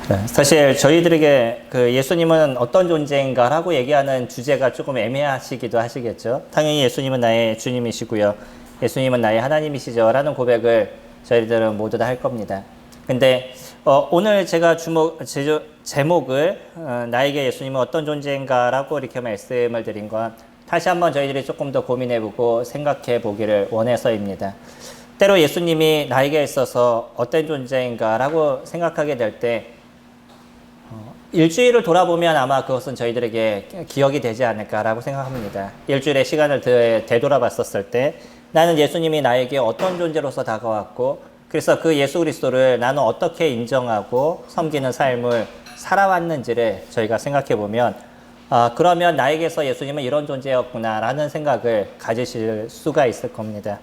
네, 사실 저희들에게 그 예수님은 어떤 존재인가라고 얘기하는 주제가 조금 애매하시기도 하시겠죠. 당연히 예수님은 나의 주님이시고요. 예수님은 나의 하나님이시죠. 라는 고백을 저희들은 모두 다 할 겁니다. 근데 오늘 제가 제목을 나에게 예수님은 어떤 존재인가라고 이렇게 말씀을 드린 건 다시 한번 저희들이 조금 더 고민해보고 생각해 보기를 원해서입니다. 때로 예수님이 나에게 있어서 어떤 존재인가라고 생각하게 될때 일주일을 돌아보면 아마 그것은 저희들에게 기억이 되지 않을까라고 생각합니다. 일주일의 시간을 되돌아봤었을 때 나는 예수님이 나에게 어떤 존재로서 다가왔고 그래서 그 예수 그리스도를 나는 어떻게 인정하고 섬기는 삶을 살아왔는지를 저희가 생각해 보면 그러면 나에게서 예수님은 이런 존재였구나라는 생각을 가지실 수가 있을 겁니다.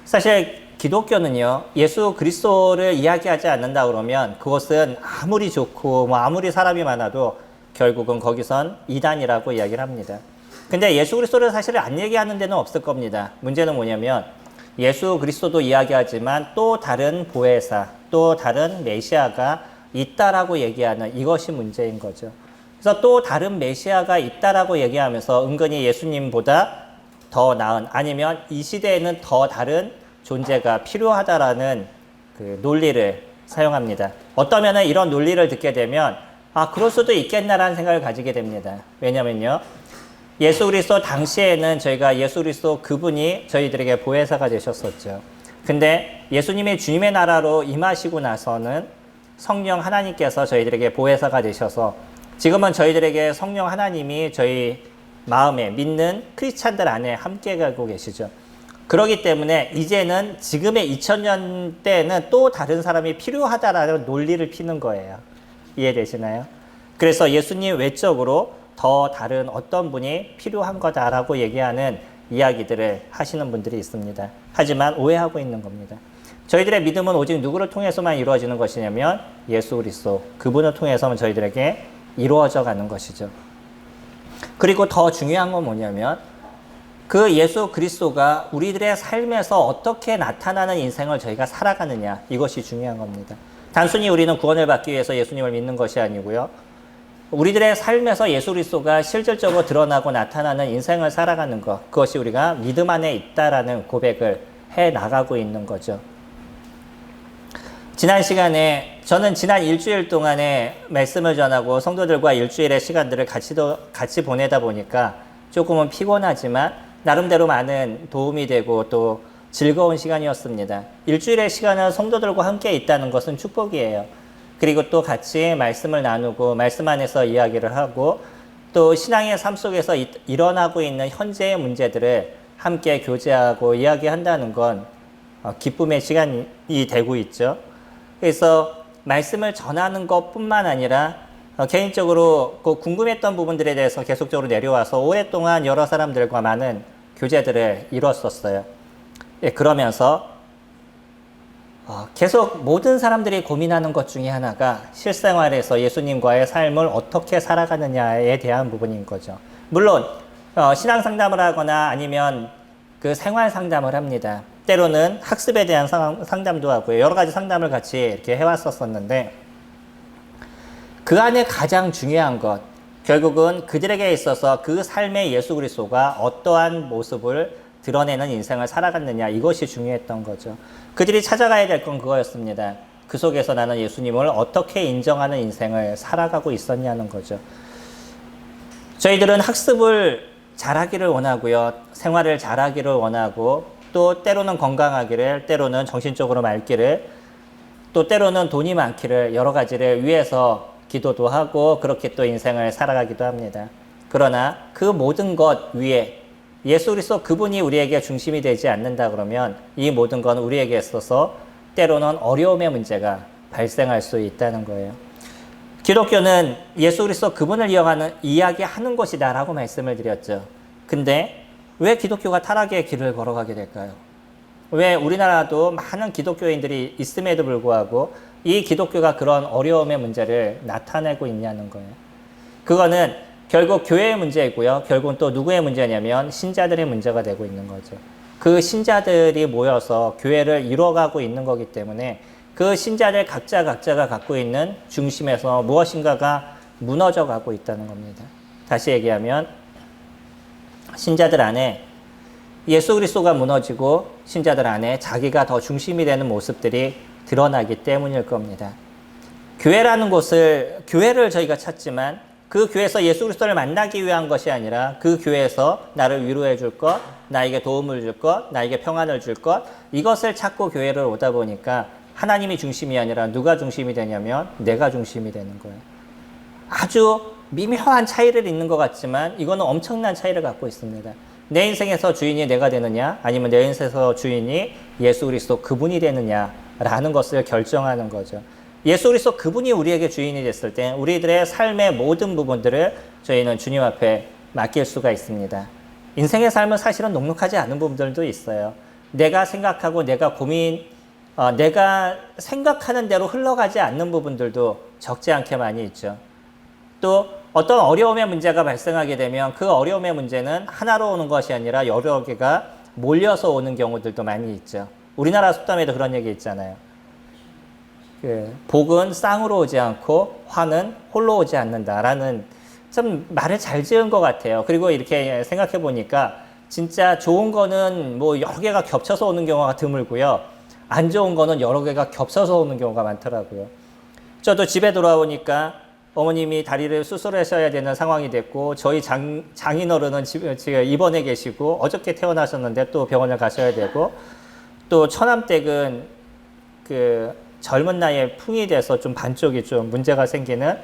사실 기독교는요, 예수 그리스도를 이야기하지 않는다 그러면 그것은 아무리 좋고 아무리 사람이 많아도 결국은 거기선 이단이라고 이야기를 합니다. 근데 예수 그리스도를 사실 안 얘기하는 데는 없을 겁니다. 문제는 뭐냐면 예수 그리스도도 이야기하지만 또 다른 보혜사, 또 다른 메시아가 있다라고 얘기하는 이것이 문제인 거죠. 그래서 또 다른 메시아가 있다라고 얘기하면서 은근히 예수님보다 더 나은 아니면 이 시대에는 더 다른 존재가 필요하다라는 그 논리를 사용합니다. 어떠면은 이런 논리를 듣게 되면 그럴 수도 있겠나라는 생각을 가지게 됩니다. 왜냐면요, 예수 그리스도 당시에는 저희가 예수 그리스도 그분이 저희들에게 보혜사가 되셨었죠. 근데 예수님이 주님의 나라로 임하시고 나서는 성령 하나님께서 저희들에게 보혜사가 되셔서 지금은 저희들에게 성령 하나님이 저희 마음에 믿는 크리스찬들 안에 함께 가고 계시죠. 그렇기 때문에 이제는 지금의 2000년대에는 또 다른 사람이 필요하다라는 논리를 피는 거예요. 이해되시나요? 그래서 예수님 외적으로 더 다른 어떤 분이 필요한 거다라고 얘기하는 이야기들을 하시는 분들이 있습니다. 하지만 오해하고 있는 겁니다. 저희들의 믿음은 오직 누구를 통해서만 이루어지는 것이냐면 예수 그리스도, 그분을 통해서만 저희들에게 이루어져 가는 것이죠. 그리고 더 중요한 건 뭐냐면 그 예수 그리스도가 우리들의 삶에서 어떻게 나타나는 인생을 저희가 살아가느냐, 이것이 중요한 겁니다. 단순히 우리는 구원을 받기 위해서 예수님을 믿는 것이 아니고요, 우리들의 삶에서 예수 그리스도가 실질적으로 드러나고 나타나는 인생을 살아가는 것, 그것이 우리가 믿음 안에 있다라는 고백을 해 나가고 있는 거죠. 지난 시간에 저는 지난 일주일 동안에 말씀을 전하고 성도들과 일주일의 시간들을 같이 보내다 보니까 조금은 피곤하지만 나름대로 많은 도움이 되고 또 즐거운 시간이었습니다. 일주일의 시간을 성도들과 함께 있다는 것은 축복이에요. 그리고 또 같이 말씀을 나누고 말씀 안에서 이야기를 하고 또 신앙의 삶 속에서 일어나고 있는 현재의 문제들을 함께 교제하고 이야기한다는 건 기쁨의 시간이 되고 있죠. 그래서 말씀을 전하는 것뿐만 아니라 개인적으로 그 궁금했던 부분들에 대해서 계속적으로 내려와서 오랫동안 여러 사람들과 많은 교제들을 이뤘었어요. 예, 그러면서 계속 모든 사람들이 고민하는 것 중에 하나가 실생활에서 예수님과의 삶을 어떻게 살아가느냐에 대한 부분인 거죠. 물론 신앙 상담을 하거나 아니면 그 생활 상담을 합니다. 때로는 학습에 대한 상담도 하고요. 여러 가지 상담을 같이 이렇게 해왔었는데 그 안에 가장 중요한 것, 결국은 그들에게 있어서 그 삶의 예수 그리스도가 어떠한 모습을 드러내는 인생을 살아갔느냐, 이것이 중요했던 거죠. 그들이 찾아가야 될 건 그거였습니다. 그 속에서 나는 예수님을 어떻게 인정하는 인생을 살아가고 있었냐는 거죠. 저희들은 학습을 잘하기를 원하고요, 생활을 잘하기를 원하고 또 때로는 건강하기를, 때로는 정신적으로 맑기를, 또 때로는 돈이 많기를, 여러 가지를 위해서 기도도 하고 그렇게 또 인생을 살아가기도 합니다. 그러나 그 모든 것 위에 예수 그리스도 그분이 우리에게 중심이 되지 않는다 그러면 이 모든 건 우리에게 있어서 때로는 어려움의 문제가 발생할 수 있다는 거예요. 기독교는 예수 그리스도 그분을 이야기하는 것이다라고 말씀을 드렸죠. 근데 왜 기독교가 타락의 길을 걸어가게 될까요? 왜 우리나라도 많은 기독교인들이 있음에도 불구하고 이 기독교가 그런 어려움의 문제를 나타내고 있냐는 거예요. 그거는 결국 교회의 문제이고요. 결국은 또 누구의 문제냐면 신자들의 문제가 되고 있는 거죠. 그 신자들이 모여서 교회를 이루어가고 있는 거기 때문에 그 신자들 각자가 갖고 있는 중심에서 무엇인가가 무너져 가고 있다는 겁니다. 다시 얘기하면 신자들 안에 예수 그리스도가 무너지고 신자들 안에 자기가 더 중심이 되는 모습들이 드러나기 때문일 겁니다. 교회라는 곳을, 교회를 저희가 찾지만 그 교회에서 예수 그리스도를 만나기 위한 것이 아니라 그 교회에서 나를 위로해 줄 것, 나에게 도움을 줄 것, 나에게 평안을 줄 것, 이것을 찾고 교회를 오다 보니까 하나님이 중심이 아니라 누가 중심이 되냐면 내가 중심이 되는 거예요. 아주 미묘한 차이를 있는 것 같지만 이거는 엄청난 차이를 갖고 있습니다. 내 인생에서 주인이 내가 되느냐 아니면 내 인생에서 주인이 예수 그리스도 그분이 되느냐라는 것을 결정하는 거죠. 예수 그리스도 그분이 우리에게 주인이 됐을 때 우리들의 삶의 모든 부분들을 저희는 주님 앞에 맡길 수가 있습니다. 인생의 삶은 사실은 넉넉하지 않은 부분들도 있어요. 내가 생각하고 내가 생각하는 대로 흘러가지 않는 부분들도 적지 않게 많이 있죠. 또 어떤 어려움의 문제가 발생하게 되면 그 어려움의 문제는 하나로 오는 것이 아니라 여러 개가 몰려서 오는 경우들도 많이 있죠. 우리나라 속담에도 그런 얘기 있잖아요. 복은 쌍으로 오지 않고 화는 홀로 오지 않는다라는 참 말을 잘 지은 것 같아요. 그리고 이렇게 생각해 보니까 진짜 좋은 거는 뭐 여러 개가 겹쳐서 오는 경우가 드물고요. 안 좋은 거는 여러 개가 겹쳐서 오는 경우가 많더라고요. 저도 집에 돌아오니까 어머님이 다리를 수술하셔야 되는 상황이 됐고 저희 장인어른은 지금 입원해 계시고 어저께 퇴원하셨는데 또 병원을 가셔야 되고 또 처남댁은 그 젊은 나이에 풍이 돼서 좀 반쪽이 좀 문제가 생기는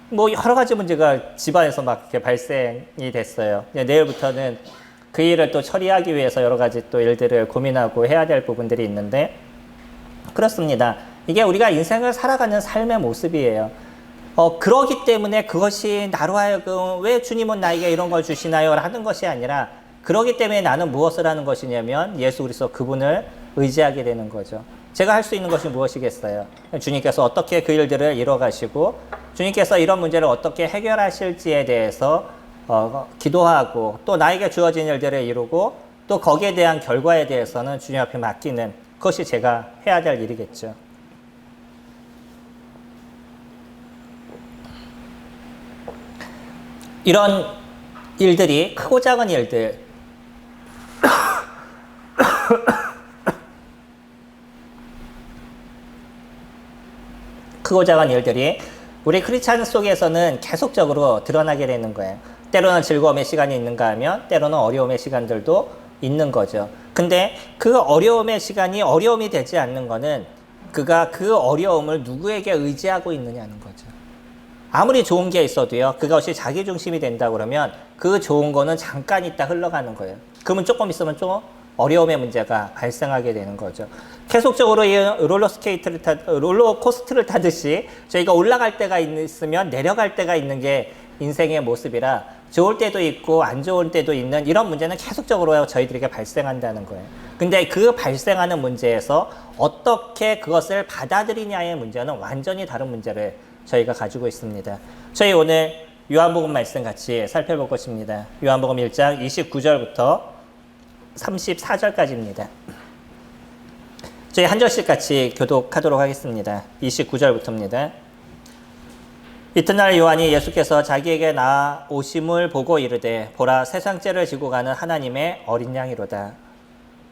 뭐 여러 가지 문제가 집안에서 막 이렇게 발생이 됐어요. 내일부터는 그 일을 또 처리하기 위해서 여러 가지 또 일들을 고민하고 해야 될 부분들이 있는데 그렇습니다. 이게 우리가 인생을 살아가는 삶의 모습이에요. 그러기 때문에 그것이 나로 하여금 왜 주님은 나에게 이런 걸 주시나요? 라는 것이 아니라 그러기 때문에 나는 무엇을 하는 것이냐면 예수 그리스도 그분을 의지하게 되는 거죠. 제가 할 수 있는 것이 무엇이겠어요? 주님께서 어떻게 그 일들을 이뤄가시고 주님께서 이런 문제를 어떻게 해결하실지에 대해서 기도하고 또 나에게 주어진 일들을 이루고 또 거기에 대한 결과에 대해서는 주님 앞에 맡기는 그것이 제가 해야 될 일이겠죠. 이런 일들이 크고 작은 일들 크고 작은 일들이 우리 크리스찬 속에서는 계속적으로 드러나게 되는 거예요. 때로는 즐거움의 시간이 있는가 하면 때로는 어려움의 시간들도 있는 거죠. 근데 그 어려움의 시간이 어려움이 되지 않는 거는 그가 그 어려움을 누구에게 의지하고 있느냐는 거죠. 아무리 좋은 게 있어도요, 그것이 자기 중심이 된다 그러면 그 좋은 거는 잠깐 있다 흘러가는 거예요. 그러면 조금 있으면 좀 어려움의 문제가 발생하게 되는 거죠. 계속적으로 이 롤러코스터를 타듯이 저희가 올라갈 때가 있으면 내려갈 때가 있는 게 인생의 모습이라 좋을 때도 있고 안 좋을 때도 있는 이런 문제는 계속적으로 저희들에게 발생한다는 거예요. 근데 그 발생하는 문제에서 어떻게 그것을 받아들이냐의 문제는 완전히 다른 문제를 저희가 가지고 있습니다. 저희 오늘 요한복음 말씀 같이 살펴볼 것입니다. 요한복음 1장 29절부터 34절까지입니다. 저희 한 절씩 같이 교독하도록 하겠습니다. 29절부터입니다. 이튿날 요한이 예수께서 자기에게 나오심을 보고 이르되 보라 세상죄를 지고 가는 하나님의 어린 양이로다.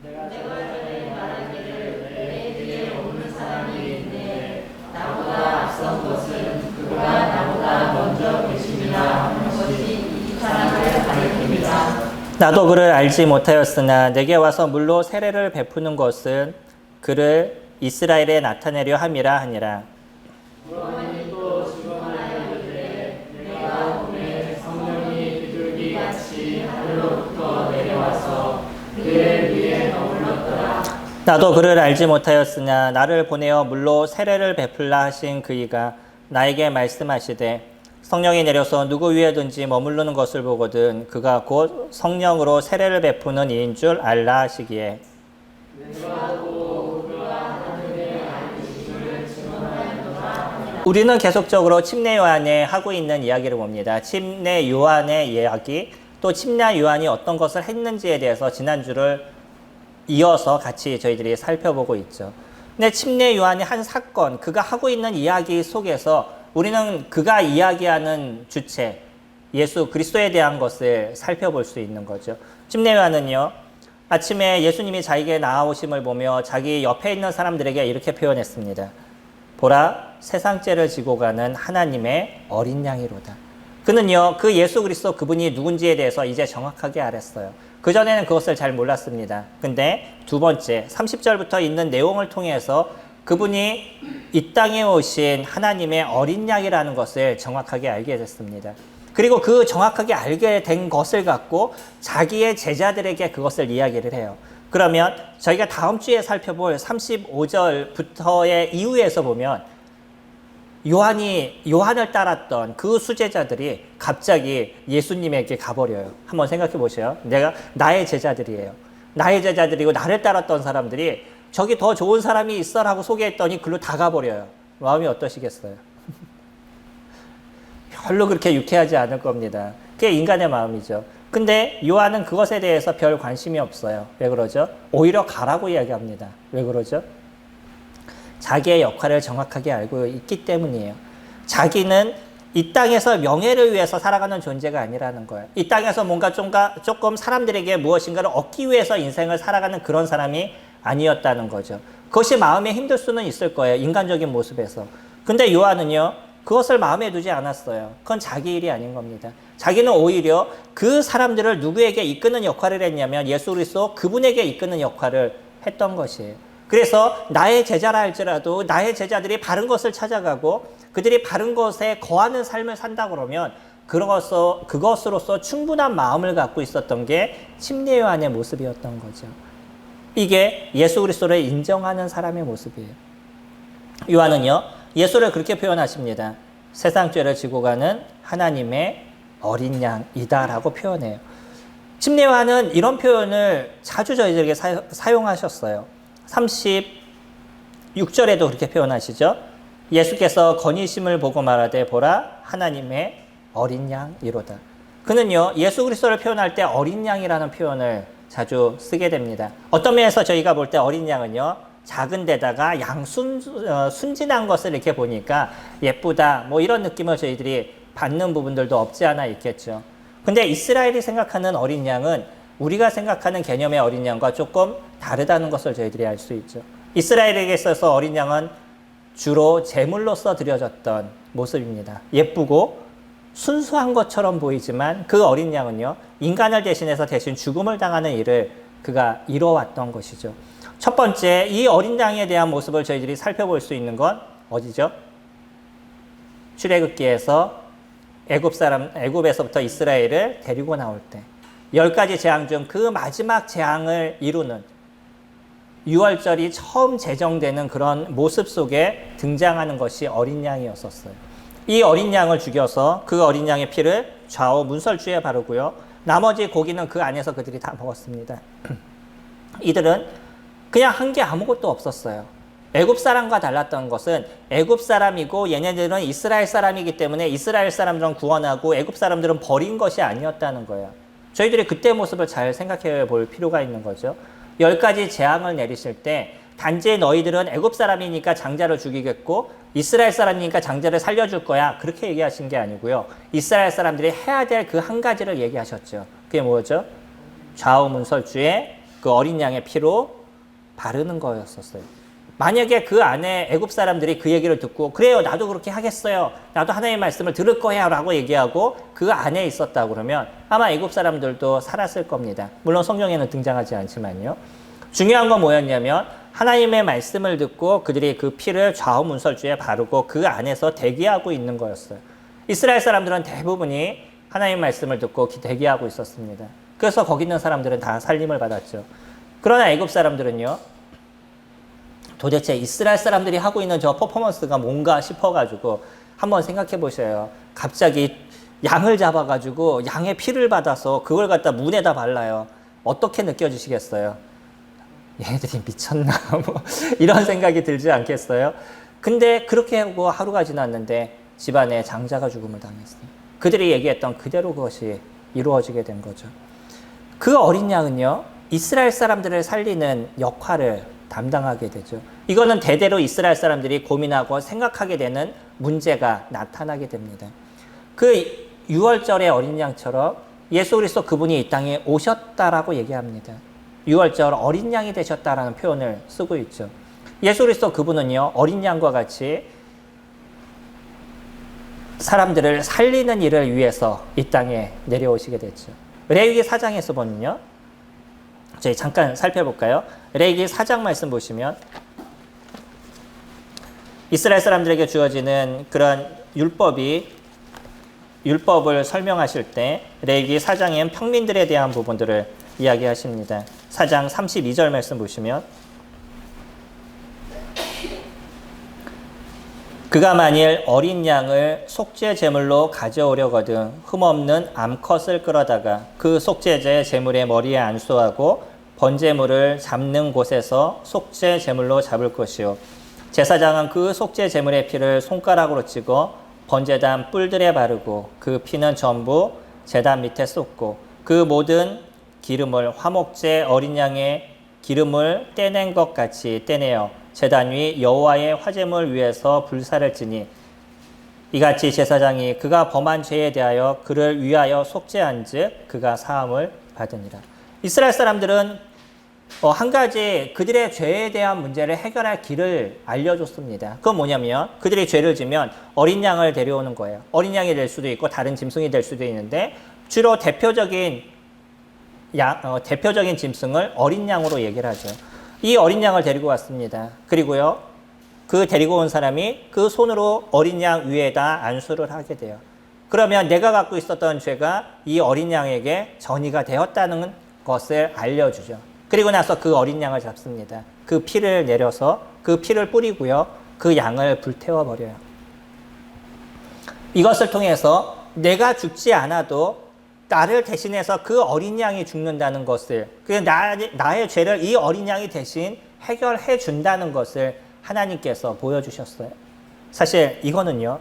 내가 전에 말하기를 내 뒤에 오는 사람이 있네 나보다 앞선 것은 그가 나보다 먼저 계심이라 하는 것이 이 사람을 가리킵니다. 나도 그를 알지 못하였으나 내게 와서 물로 세례를 베푸는 것은 그를 이스라엘에 나타내려 함이라 하니라. 요한이 또 증언하여 이르되 내가 보내 성령이 비둘기같이 하늘로부터 내려와서 그의 위에 머물렀더라. 나도 그를 알지 못하였으나 나를 보내어 물로 세례를 베풀라 하신 그이가 나에게 말씀하시되 성령이 내려서 누구 위에든지 머무르는 것을 보거든 그가 곧 성령으로 세례를 베푸는 이인 줄 알라 하시기에 우리는 계속적으로 침례 요한에 하고 있는 이야기를 봅니다. 침례 요한의 이야기 또 침례 요한이 어떤 것을 했는지에 대해서 지난주를 이어서 같이 저희들이 살펴보고 있죠. 근데 침례 요한의 한 사건, 그가 하고 있는 이야기 속에서 우리는 그가 이야기하는 주체, 예수 그리스도에 대한 것을 살펴볼 수 있는 거죠. 침례 요한은요, 아침에 예수님이 자기에게 나아오심을 보며 자기 옆에 있는 사람들에게 이렇게 표현했습니다. 보라, 세상 죄를 지고 가는 하나님의 어린 양이로다. 그는요, 그 예수 그리스도 그분이 누군지에 대해서 이제 정확하게 알았어요. 그전에는 그것을 잘 몰랐습니다. 근데 두 번째, 30절부터 있는 내용을 통해서 그분이 이 땅에 오신 하나님의 어린 양이라는 것을 정확하게 알게 됐습니다. 그리고 그 정확하게 알게 된 것을 갖고 자기의 제자들에게 그것을 이야기를 해요. 그러면 저희가 다음 주에 살펴볼 35절부터의 이후에서 보면 요한을 따랐던 그 수제자들이 갑자기 예수님에게 가버려요. 한번 생각해 보세요. 나의 제자들이에요. 나의 제자들이고 나를 따랐던 사람들이 저기 더 좋은 사람이 있어라고 소개했더니 글로 다 가버려요. 마음이 어떠시겠어요? 별로 그렇게 유쾌하지 않을 겁니다. 그게 인간의 마음이죠. 근데 요한은 그것에 대해서 별 관심이 없어요. 왜 그러죠? 오히려 가라고 이야기합니다. 왜 그러죠? 자기의 역할을 정확하게 알고 있기 때문이에요. 자기는 이 땅에서 명예를 위해서 살아가는 존재가 아니라는 거예요. 이 땅에서 뭔가 조금 사람들에게 무엇인가를 얻기 위해서 인생을 살아가는 그런 사람이 아니었다는 거죠. 그것이 마음에 힘들 수는 있을 거예요. 인간적인 모습에서. 근데 요한은요, 그것을 마음에 두지 않았어요. 그건 자기 일이 아닌 겁니다. 자기는 오히려 그 사람들을 누구에게 이끄는 역할을 했냐면 예수 그리스도 그분에게 이끄는 역할을 했던 것이에요. 그래서 나의 제자라 할지라도 나의 제자들이 바른 것을 찾아가고 그들이 바른 것에 거하는 삶을 산다 그러면 그것으로서 충분한 마음을 갖고 있었던 게 침례 요한의 모습이었던 거죠. 이게 예수 그리스도를 인정하는 사람의 모습이에요. 요한은요, 예수를 그렇게 표현하십니다. 세상 죄를 지고 가는 하나님의 어린 양이다라고 표현해요. 침례 요한은 이런 표현을 자주 저희들에게 사용하셨어요. 36절에도 그렇게 표현하시죠. 예수께서 건의심을 보고 말하되 보라 하나님의 어린 양이로다. 그는요, 예수 그리스도를 표현할 때 어린 양이라는 표현을 자주 쓰게 됩니다. 어떤 면에서 저희가 볼 때 어린 양은요, 작은 데다가 순진한 것을 이렇게 보니까 예쁘다, 뭐 이런 느낌을 저희들이 받는 부분들도 없지 않아 있겠죠. 근데 이스라엘이 생각하는 어린 양은 우리가 생각하는 개념의 어린 양과 조금 다르다는 것을 저희들이 알 수 있죠. 이스라엘에게 있어서 어린 양은 주로 제물로서 드려졌던 모습입니다. 예쁘고 순수한 것처럼 보이지만 그 어린 양은요, 인간을 대신해서 대신 죽음을 당하는 일을 그가 이뤄왔던 것이죠. 첫 번째, 이 어린 양에 대한 모습을 저희들이 살펴볼 수 있는 건 어디죠? 출애굽기에서 애굽에서부터 이스라엘을 데리고 나올 때 10가지 재앙 중 그 마지막 재앙을 이루는 유월절이 처음 제정되는 그런 모습 속에 등장하는 것이 어린 양이었었어요. 이 어린 양을 죽여서 그 어린 양의 피를 좌우 문설주에 바르고요. 나머지 고기는 그 안에서 그들이 다 먹었습니다. 이들은 그냥 한 게 아무것도 없었어요. 애굽 사람과 달랐던 것은 애굽 사람이고 얘네들은 이스라엘 사람이기 때문에 이스라엘 사람들은 구원하고 애굽 사람들은 버린 것이 아니었다는 거예요. 저희들이 그때 모습을 잘 생각해 볼 필요가 있는 거죠. 10가지 재앙을 내리실 때 단지 너희들은 애굽 사람이니까 장자를 죽이겠고 이스라엘 사람이니까 장자를 살려줄 거야, 그렇게 얘기하신 게 아니고요. 이스라엘 사람들이 해야 될 그 한 가지를 얘기하셨죠. 그게 뭐죠? 좌우 문설주에 그 어린 양의 피로 바르는 거였었어요. 만약에 그 안에 애굽 사람들이 그 얘기를 듣고 그래요, 나도 그렇게 하겠어요, 나도 하나님의 말씀을 들을 거야 라고 얘기하고 그 안에 있었다 그러면 아마 애굽 사람들도 살았을 겁니다. 물론 성경에는 등장하지 않지만요. 중요한 건 뭐였냐면 하나님의 말씀을 듣고 그들이 그 피를 좌우 문설주에 바르고 그 안에서 대기하고 있는 거였어요. 이스라엘 사람들은 대부분이 하나님의 말씀을 듣고 대기하고 있었습니다. 그래서 거기 있는 사람들은 다 살림을 받았죠. 그러나 애굽 사람들은요, 도대체 이스라엘 사람들이 하고 있는 저 퍼포먼스가 뭔가 싶어가지고 한번 생각해 보셔요. 갑자기 양을 잡아가지고 양의 피를 받아서 그걸 갖다 문에다 발라요. 어떻게 느껴지시겠어요? 얘네들이 미쳤나? 뭐 이런 생각이 들지 않겠어요? 근데 그렇게 하고 하루가 지났는데 집안에 장자가 죽음을 당했어요. 그들이 얘기했던 그대로 그것이 이루어지게 된 거죠. 그 어린 양은요, 이스라엘 사람들을 살리는 역할을 담당하게 되죠. 이거는 대대로 이스라엘 사람들이 고민하고 생각하게 되는 문제가 나타나게 됩니다. 그 유월절의 어린 양처럼 예수 그리스도 그분이 이 땅에 오셨다라고 얘기합니다. 유월절 어린 양이 되셨다라는 표현을 쓰고 있죠. 예수 그리스도 그분은요, 어린 양과 같이 사람들을 살리는 일을 위해서 이 땅에 내려오시게 됐죠. 레위기 4장에서 보면요, 저희 잠깐 살펴볼까요? 레위기 4장 말씀 보시면 이스라엘 사람들에게 주어지는 그런 율법을 설명하실 때 레위기 4장엔 평민들에 대한 부분들을 이야기하십니다. 4장 32절 말씀 보시면 그가 만일 어린 양을 속죄 제물로 가져오려거든 흠없는 암컷을 끌어다가 그 속죄제 제물의 머리에 안수하고 번제물을 잡는 곳에서 속죄 제물로 잡을 것이요 제사장은 그 속죄 제물의 피를 손가락으로 치고 번제단 뿔들에 바르고 그 피는 전부 제단 밑에 쏟고 그 모든 기름을 화목제 어린 양의 기름을 떼낸 것 같이 떼내어 제단 위 여호와의 화제물 위에서 불사를 지니 이같이 제사장이 그가 범한 죄에 대하여 그를 위하여 속죄한즉 그가 사함을 받으니라. 이스라엘 사람들은 한 가지 그들의 죄에 대한 문제를 해결할 길을 알려줬습니다. 그건 뭐냐면 그들이 죄를 지면 어린 양을 데려오는 거예요. 어린 양이 될 수도 있고 다른 짐승이 될 수도 있는데 주로 대표적인 짐승을 어린 양으로 얘기를 하죠. 이 어린 양을 데리고 왔습니다. 그리고요, 그 데리고 온 사람이 그 손으로 어린 양 위에다 안수를 하게 돼요. 그러면 내가 갖고 있었던 죄가 이 어린 양에게 전이가 되었다는 것을 알려주죠. 그리고 나서 그 어린 양을 잡습니다. 그 피를 내려서 그 피를 뿌리고요, 그 양을 불태워버려요. 이것을 통해서 내가 죽지 않아도 나를 대신해서 그 어린 양이 죽는다는 것을, 나의 죄를 이 어린 양이 대신 해결해 준다는 것을 하나님께서 보여주셨어요. 사실 이거는요,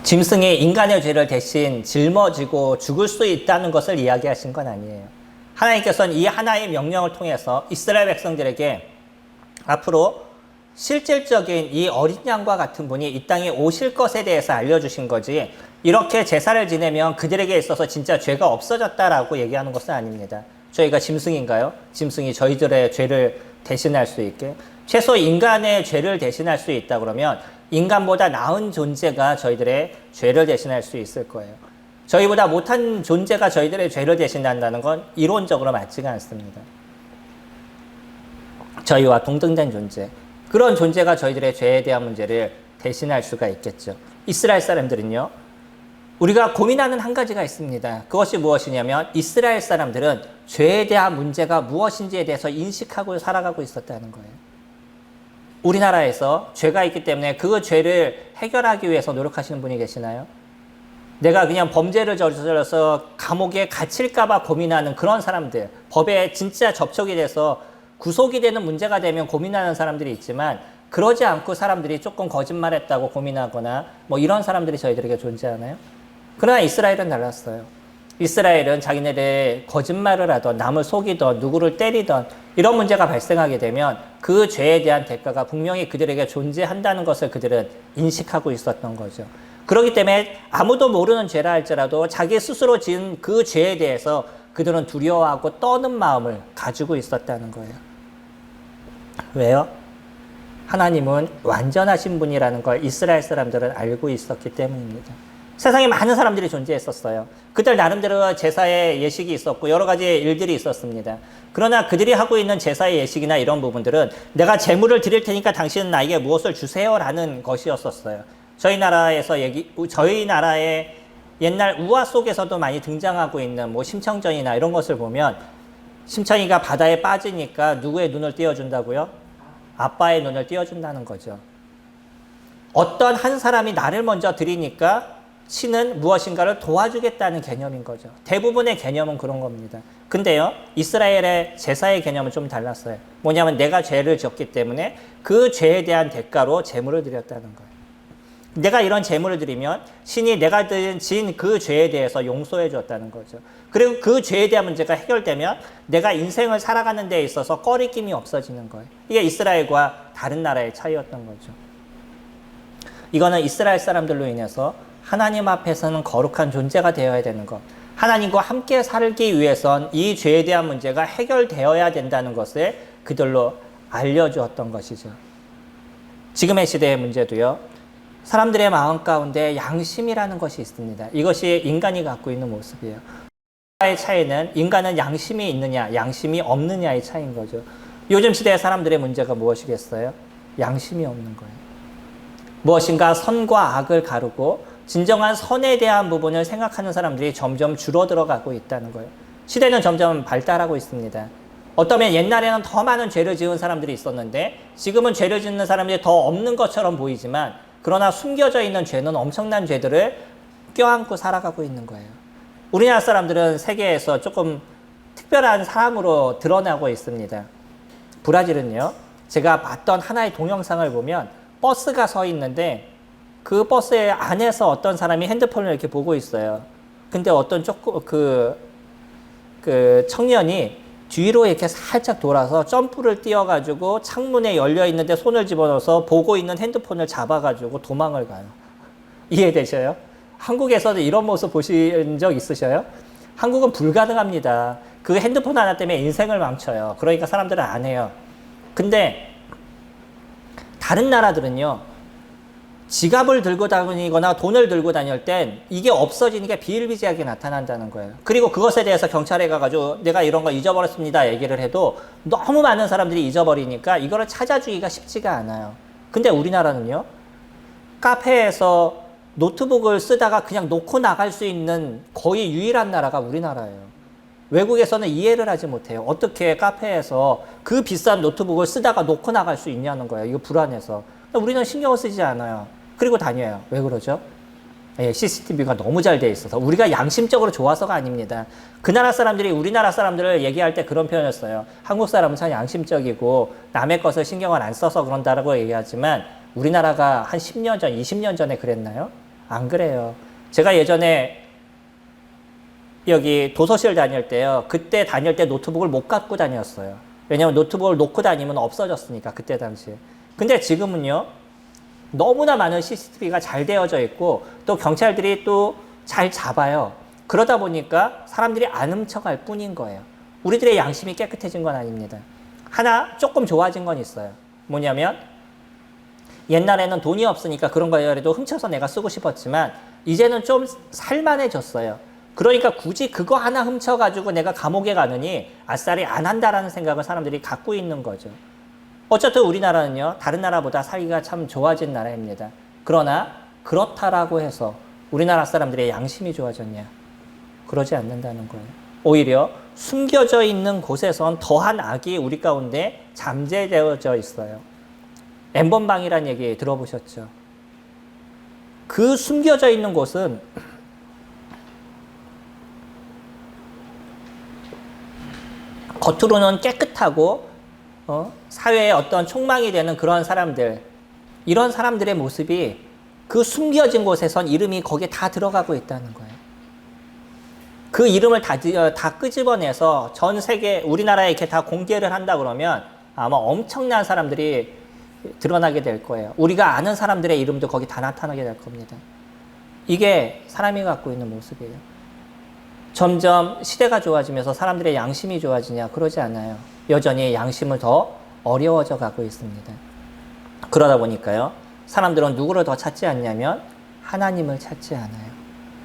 짐승이 인간의 죄를 대신 짊어지고 죽을 수 있다는 것을 이야기하신 건 아니에요. 하나님께서는 이 하나의 명령을 통해서 이스라엘 백성들에게 앞으로 실질적인 이 어린 양과 같은 분이 이 땅에 오실 것에 대해서 알려주신 거지, 이렇게 제사를 지내면 그들에게 있어서 진짜 죄가 없어졌다라고 얘기하는 것은 아닙니다. 저희가 짐승인가요? 짐승이 저희들의 죄를 대신할 수 있게? 최소 인간의 죄를 대신할 수 있다 그러면 인간보다 나은 존재가 저희들의 죄를 대신할 수 있을 거예요. 저희보다 못한 존재가 저희들의 죄를 대신한다는 건 이론적으로 맞지가 않습니다. 저희와 동등된 존재, 그런 존재가 저희들의 죄에 대한 문제를 대신할 수가 있겠죠. 이스라엘 사람들은요, 우리가 고민하는 한 가지가 있습니다. 그것이 무엇이냐면 이스라엘 사람들은 죄에 대한 문제가 무엇인지에 대해서 인식하고 살아가고 있었다는 거예요. 우리나라에서 죄가 있기 때문에 그 죄를 해결하기 위해서 노력하시는 분이 계시나요? 내가 그냥 범죄를 저질러서 감옥에 갇힐까 봐 고민하는 그런 사람들, 법에 진짜 접촉이 돼서 구속이 되는 문제가 되면 고민하는 사람들이 있지만, 그러지 않고 사람들이 조금 거짓말했다고 고민하거나 뭐 이런 사람들이 저희들에게 존재하나요? 그러나 이스라엘은 달랐어요. 이스라엘은 자기네들의 거짓말을 하던, 남을 속이던, 누구를 때리던 이런 문제가 발생하게 되면 그 죄에 대한 대가가 분명히 그들에게 존재한다는 것을 그들은 인식하고 있었던 거죠. 그렇기 때문에 아무도 모르는 죄라 할지라도 자기 스스로 지은 그 죄에 대해서 그들은 두려워하고 떠는 마음을 가지고 있었다는 거예요. 왜요? 하나님은 완전하신 분이라는 걸 이스라엘 사람들은 알고 있었기 때문입니다. 세상에 많은 사람들이 존재했었어요. 그들 나름대로 제사의 예식이 있었고 여러 가지 일들이 있었습니다. 그러나 그들이 하고 있는 제사의 예식이나 이런 부분들은 내가 제물을 드릴 테니까 당신은 나에게 무엇을 주세요라는 것이었었어요. 저희 나라의 옛날 우화 속에서도 많이 등장하고 있는 뭐 심청전이나 이런 것을 보면, 심청이가 바다에 빠지니까 누구의 눈을 띄워준다고요? 아빠의 눈을 띄워준다는 거죠. 어떤 한 사람이 나를 먼저 드리니까 신은 무엇인가를 도와주겠다는 개념인 거죠. 대부분의 개념은 그런 겁니다. 근데요, 이스라엘의 제사의 개념은 좀 달랐어요. 뭐냐면 내가 죄를 지었기 때문에 그 죄에 대한 대가로 제물을 드렸다는 거예요. 내가 이런 제물을 드리면 신이 내가 지은 그 죄에 대해서 용서해 줬다는 거죠. 그리고 그 죄에 대한 문제가 해결되면 내가 인생을 살아가는 데 있어서 꺼리낌이 없어지는 거예요. 이게 이스라엘과 다른 나라의 차이였던 거죠. 이거는 이스라엘 사람들로 인해서 하나님 앞에서는 거룩한 존재가 되어야 되는 것. 하나님과 함께 살기 위해선 이 죄에 대한 문제가 해결되어야 된다는 것을 그들로 알려주었던 것이죠. 지금의 시대의 문제도요. 사람들의 마음 가운데 양심이라는 것이 있습니다. 이것이 인간이 갖고 있는 모습이에요. 의 차이는 인간은 양심이 있느냐, 양심이 없느냐의 차이인 거죠. 요즘 시대의 사람들의 문제가 무엇이겠어요? 양심이 없는 거예요. 무엇인가 선과 악을 가르고 진정한 선에 대한 부분을 생각하는 사람들이 점점 줄어들어가고 있다는 거예요. 시대는 점점 발달하고 있습니다. 어쩌면 옛날에는 더 많은 죄를 지은 사람들이 있었는데 지금은 죄를 짓는 사람들이 더 없는 것처럼 보이지만 그러나 숨겨져 있는 죄는 엄청난 죄들을 껴안고 살아가고 있는 거예요. 우리나라 사람들은 세계에서 조금 특별한 사람으로 드러나고 있습니다. 브라질은요, 제가 봤던 하나의 동영상을 보면 버스가 서 있는데 그 버스의 안에서 어떤 사람이 핸드폰을 이렇게 보고 있어요. 근데 어떤 청년이 뒤로 이렇게 살짝 돌아서 점프를 뛰어가지고 창문에 열려 있는데 손을 집어넣어서 보고 있는 핸드폰을 잡아가지고 도망을 가요. 이해되셔요? 한국에서도 이런 모습 보신 적 있으셔요? 한국은 불가능합니다. 그 핸드폰 하나 때문에 인생을 망쳐요. 그러니까 사람들은 안 해요. 근데 다른 나라들은요, 지갑을 들고 다니거나 돈을 들고 다닐 땐 이게 없어지는 게 비일비재하게 나타난다는 거예요. 그리고 그것에 대해서 경찰에 가가지고 내가 이런 거 잊어버렸습니다 얘기를 해도 너무 많은 사람들이 잊어버리니까 이거를 찾아주기가 쉽지가 않아요. 근데 우리나라는요, 카페에서 노트북을 쓰다가 그냥 놓고 나갈 수 있는 거의 유일한 나라가 우리나라예요. 외국에서는 이해를 하지 못해요. 어떻게 카페에서 그 비싼 노트북을 쓰다가 놓고 나갈 수 있냐는 거예요. 이거 불안해서. 우리는 신경을 쓰지 않아요. 그리고 다녀요. 왜 그러죠? 예, CCTV가 너무 잘 돼 있어서. 우리가 양심적으로 좋아서가 아닙니다. 그 나라 사람들이 우리나라 사람들을 얘기할 때 그런 표현을 써요. 한국 사람은 참 양심적이고 남의 것을 신경을 안 써서 그런다라고 얘기하지만 우리나라가 한 10년 전, 20년 전에 그랬나요? 안 그래요. 제가 예전에 여기 도서실 다닐 때요. 그때 다닐 때 노트북을 못 갖고 다녔어요. 왜냐면 노트북을 놓고 다니면 없어졌으니까, 그때 당시에. 근데 지금은요, 너무나 많은 CCTV가 잘 되어져 있고 또 경찰들이 또 잘 잡아요. 그러다 보니까 사람들이 안 훔쳐갈 뿐인 거예요. 우리들의 양심이 깨끗해진 건 아닙니다. 하나 조금 좋아진 건 있어요. 뭐냐면 옛날에는 돈이 없으니까 그런 거라도 훔쳐서 내가 쓰고 싶었지만 이제는 좀 살만해졌어요. 그러니까 굳이 그거 하나 훔쳐가지고 내가 감옥에 가느니 아싸리 안 한다라는 생각을 사람들이 갖고 있는 거죠. 어쨌든 우리나라는요, 다른 나라보다 살기가 참 좋아진 나라입니다. 그러나 그렇다라고 해서 우리나라 사람들의 양심이 좋아졌냐? 그러지 않는다는 거예요. 오히려 숨겨져 있는 곳에선 더한 악이 우리 가운데 잠재되어져 있어요. 엠번방이라는 얘기 들어보셨죠? 그 숨겨져 있는 곳은 겉으로는 깨끗하고 사회에 어떤 촉망이 되는 그런 사람들, 이런 사람들의 모습이 그 숨겨진 곳에선 이름이 거기에 다 들어가고 있다는 거예요. 그 이름을 다 끄집어내서 전 세계, 우리나라에 이렇게 다 공개를 한다 그러면 아마 엄청난 사람들이 드러나게 될 거예요. 우리가 아는 사람들의 이름도 거기 다 나타나게 될 겁니다. 이게 사람이 갖고 있는 모습이에요. 점점 시대가 좋아지면서 사람들의 양심이 좋아지냐? 그러지 않아요. 여전히 양심은 더 어려워져 가고 있습니다. 그러다 보니까요, 사람들은 누구를 더 찾지 않냐면 하나님을 찾지 않아요.